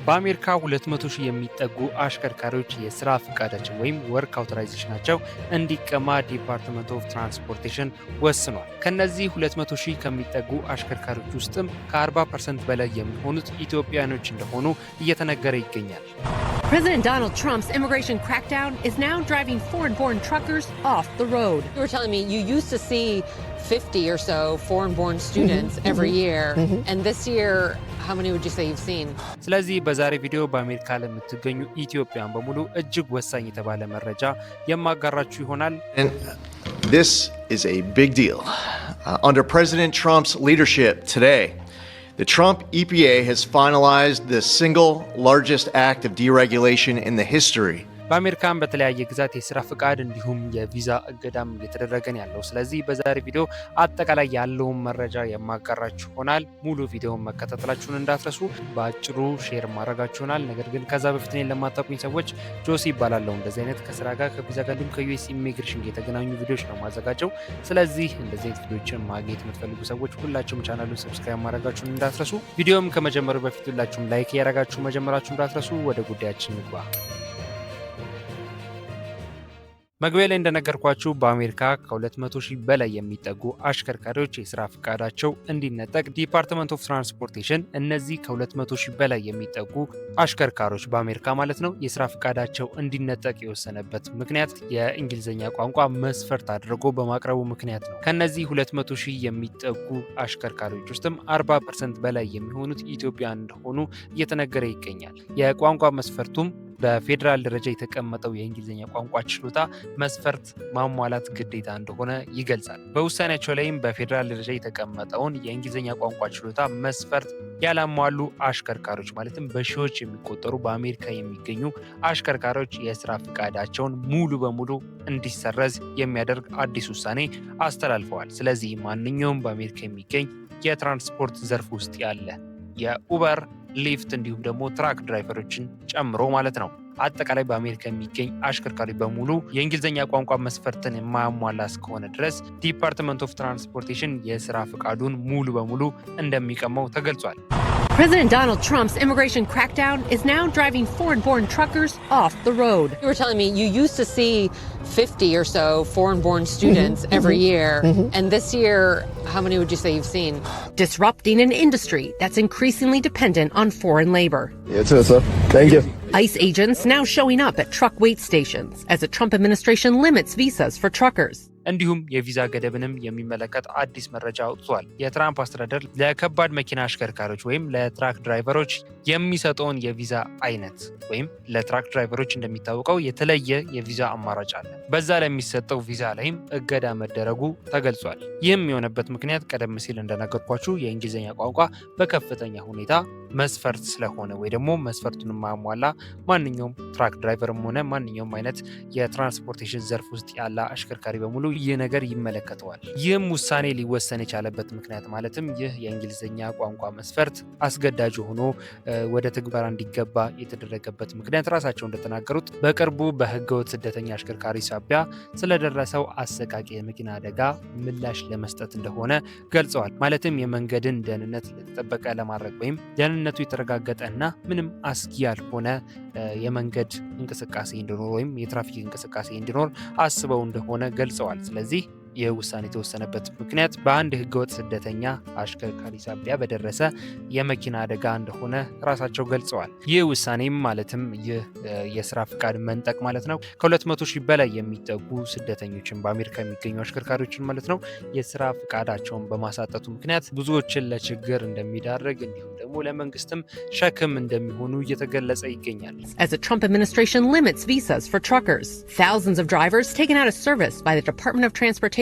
በአሜሪካ 200,000 የሚጠጉ አሽከርካሪዎች የስራ ፍቃዳቸው ወይም ወርክ አውቶራይዜሽናቸው እንዲቀማ ዲፓርትመንት ኦፍ ትራንስፖርቴሽን ወስኗል። ከነዚህ 200,000 ከሚጠጉ አሽከርካሪዎች ውስጥም ከ40% በላይ የሚሆኑት ኢትዮጵያኖች እንደሆኑ እየተነገረ ይገኛል። President Donald Trump's immigration crackdown is now driving foreign-born truckers off the road. You were telling me you used to see 50 or so foreign-born students every year, and this year, how many would you say you've seen? ስለዚህ በዛሬ ቪዲዮ በአሜሪካ ለምትገኙ ኢትዮጵያን በሙሉ እጅግ ወሳኝ የተባለ መረጃ የማጋራችሁ ይሆናል። This is a big deal. Under President Trump's leadership today, the Trump EPA has finalized the single largest act of deregulation in the history. በአሜሪካን በተለያየ ግዛት የስራ ፍቃድ እንዲሁም የቪዛ እገዳም እየተደረገን ያለው። ስለዚህ በዛሬ ቪዲዮ አጠቃላይ ያለውን መረጃ የማጋራችሁ ይሆናል። ሙሉ ቪዲዮውን መከታተላችሁን እንዳትረሱ። በአጭሩ ሼር ማድረጋችሁናል። ነገር ግን ከዛ በፊት እኔን ለማታውቁኝ ሰዎች ጆሲ ይባላለሁ። እንደዚህ አይነት ከስራ ጋር ከቪዛ ጋር እንዲሁም ከዩኤስ ኢሚግሬሽን የተገናኙ ቪዲዮዎች ነው ማዘጋጀው። ስለዚህ እንደዚህ አይነት ቪዲዮዎችን ማግኘት የምትፈልጉ ሰዎች ሁላችሁም ቻናሉን ሰብስክራይብ ማድረጋችሁን እንዳትረሱ። ቪዲዮም ከመጀመሩ በፊት ሁላችሁም ላይክ ያደረጋችሁ መጀመራችሁ እንዳትረሱ። ወደ ጉዳያችን እንግባ። መግቢያ ላይ እንደነገርኳችሁ በአሜሪካ ከ200,000 በላይ የሚጠጉ አሽከርካሪዎች የስራ ፍቃዳቸው እንዲነጠቅ ዲፓርትመንት ኦፍ ትራንስፖርቴሽን እነዚህ ከ200,000 በላይ የሚጠጉ አሽከርካሪዎች በአሜሪካ ማለት ነው የስራ ፍቃዳቸው እንዲነጠቅ የወሰነበት ምክንያት የእንግሊዝኛ ቋንቋ መስፈርት አድርጎ በማቅረቡ ምክንያት ነው። ከነዚህ 200,000 የሚጠጉ አሽከርካሪዎች ውስጥም 40% በላይ የሚሆኑት ኢትዮጵያውያን እንደሆኑ እየተነገረ ይገኛል። የቋንቋ መስፈርቱም በፌዴራል ደረጃ የተቀመጠው የእንግሊዝኛ ቋንቋ ችሎታ መስፈርት ማሟላት ግዴታ እንደሆነ ይገልጻል። በውሳኔያቸው ላይም በፌዴራል ደረጃ የተቀመጠውን የእንግሊዝኛ ቋንቋ ችሎታ መስፈርት ያላሟሉ አሽከርካሪዎች ማለትም በሺዎች የሚቆጠሩ በአሜሪካ የሚገኙ አሽከርካሪዎች የስራ ፍቃዳቸውን ሙሉ በሙሉ እንዲሰረዝ የሚያደርግ አዲስ ውሳኔ አስተላልፈዋል። ስለዚህ ማንኛውም በአሜሪካ የሚገኝ የትራንስፖርት ዘርፍ ውስጥ ያለ የኡበር ሊፍት እንዲሁም ደግሞ ትራክ ድራይቨሮችን ጨምሮ ማለት ነው አጠቃላይ በአሜሪካ የሚገኝ አሽከርካሪ በሙሉ የእንግሊዝኛ ቋንቋ መስፈርትን የማያሟላ እስከሆነ ድረስ ዲፓርትመንት ኦፍ ትራንስፖርቴሽን የስራ ፍቃዱን ሙሉ በሙሉ እንደሚቀመው ተገልጿል። President Donald Trump's immigration crackdown is now driving foreign-born truckers off the road. You were telling me you used to see 50 or so foreign-born students every year, and this year, how many would you say you've seen? Disrupting an industry that's increasingly dependent on foreign labor. Yes, sir. Thank you. ICE agents now showing up at truck wait stations as the Trump administration limits visas for truckers. እንዲሁም የቪዛ ገደብንም የሚመለከት አዲስ መረጃ አውጥቷል። የትራምፕ አስተዳደር ለከባድ መኪና አሽከርካሪዎች ወይም ለትራክ ድራይቨሮች የሚሰጠውን የቪዛ አይነት ወይም ለትራክ ድራይቨሮች እንደሚታወቀው የተለየ የቪዛ አማራጭ አለ። በዛ ላይ የሚሰጠው ቪዛ ላይም እገዳ መደረጉ ተገልጿል። ይህም የሆነበት ምክንያት ቀደም ሲል እንደነገርኳችሁ የእንግሊዝኛ ቋንቋ በከፍተኛ ሁኔታ መስፈርት ስለሆነ ወይ ደግሞ መስፈርቱን ማሟላ ማንኛውም ትራክ ድራይቨርም ሆነ ማንኛውም አይነት የትራንስፖርቴሽን ዘርፍ ውስጥ ያለ አሽከርካሪ በሙሉ ይህ ነገር ይመለከተዋል። ይህም ውሳኔ ሊወሰን የቻለበት ምክንያት ማለትም ይህ የእንግሊዝኛ ቋንቋ መስፈርት አስገዳጅ ሆኖ ወደ ትግበራ እንዲገባ የተደረገበት ምክንያት ራሳቸው እንደተናገሩት በቅርቡ በህገወጥ ስደተኛ አሽከርካሪ ሳቢያ ስለደረሰው አሰቃቂ የመኪና አደጋ ምላሽ ለመስጠት እንደሆነ ገልጸዋል። ማለትም የመንገድን ደህንነት የተጠበቀ ለማድረግ ወይም ደህንነቱ የተረጋገጠ እና ምንም አስጊ ያልሆነ የመንገድ እንቅስቃሴ እንዲኖር ወይም የትራፊክ እንቅስቃሴ እንዲኖር አስበው እንደሆነ ገልጸዋል። ስለዚህ ይህ ውሳኔ የተወሰነበት ምክንያት በአንድ ህገወጥ ስደተኛ አሽከርካሪ ሳቢያ በደረሰ የመኪና አደጋ እንደሆነ ራሳቸው ገልጸዋል። ይህ ውሳኔም ማለትም ይህ የስራ ፍቃድ መንጠቅ ማለት ነው ከ200,000 በላይ የሚጠጉ ስደተኞችን በአሜሪካ የሚገኙ አሽከርካሪዎችን ማለት ነው የስራ ፍቃዳቸውን በማሳጠቱ ምክንያት ብዙዎችን ለችግር እንደሚዳርግ እንዲሁም ደግሞ ለመንግስትም ሸክም እንደሚሆኑ እየተገለጸ ይገኛል። As the Trump administration limits visas for truckers, thousands of drivers taken out of service by the Department of Transportation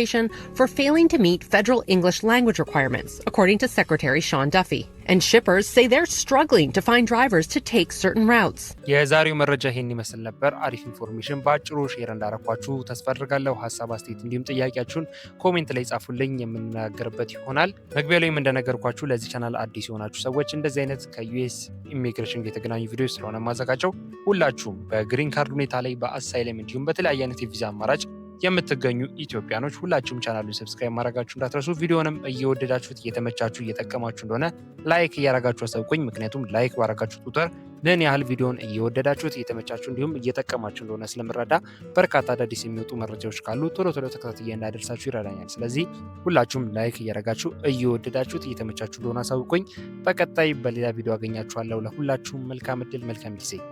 for failing to meet federal English language requirements, according to Secretary Sean Duffy. And shippers say they're struggling to find drivers to take certain routes. የዛሬው መረጃ ይሄን ይመስል ነበር። አሪፍ ኢንፎርሜሽን ባጭሩ ሼር እንዳረኳችሁ ተስፋ አድርጋለሁ። ሐሳብ አስተያየት እንዲሁም ጥያቄያችሁን ኮሜንት ላይ ጻፉልኝ የምንናገርበት ይሆናል። መግቢያ ላይ እንደነገርኳችሁ ለዚህ ቻናል አዲስ የሆናችሁ ሰዎች እንደዚህ አይነት ከዩኤስ ኢሚግሬሽን ጋር የተገናኙ ቪዲዮዎች ስለሆነ ማዘጋጀው ሁላችሁም በግሪን ካርድ ሁኔታ ላይ በአሳይለም እንዲሁም በተለያየ አይነት የቪዛ አማራጭ የምትገኙ ኢትዮጵያኖች ሁላችሁም ቻናሉን ሰብስክራይብ ማድረጋችሁ እንዳትረሱ። ቪዲዮንም እየወደዳችሁት እየተመቻችሁ እየጠቀማችሁ እንደሆነ ላይክ እያረጋችሁ አሳውቁኝ። ምክንያቱም ላይክ ባረጋችሁት ቁጥር ምን ያህል ቪዲዮን እየወደዳችሁት እየተመቻችሁ እንዲሁም እየጠቀማችሁ እንደሆነ ስለምረዳ በርካታ አዳዲስ የሚወጡ መረጃዎች ካሉ ቶሎ ተከታትዬ እንዳደርሳችሁ ይረዳኛል። ስለዚህ ሁላችሁም ላይክ እያረጋችሁ እየወደዳችሁት እየተመቻችሁ እንደሆነ አሳውቁኝ። በቀጣይ በሌላ ቪዲዮ አገኛችኋለሁ። ለሁላችሁም መልካም እድል፣ መልካም ጊዜ።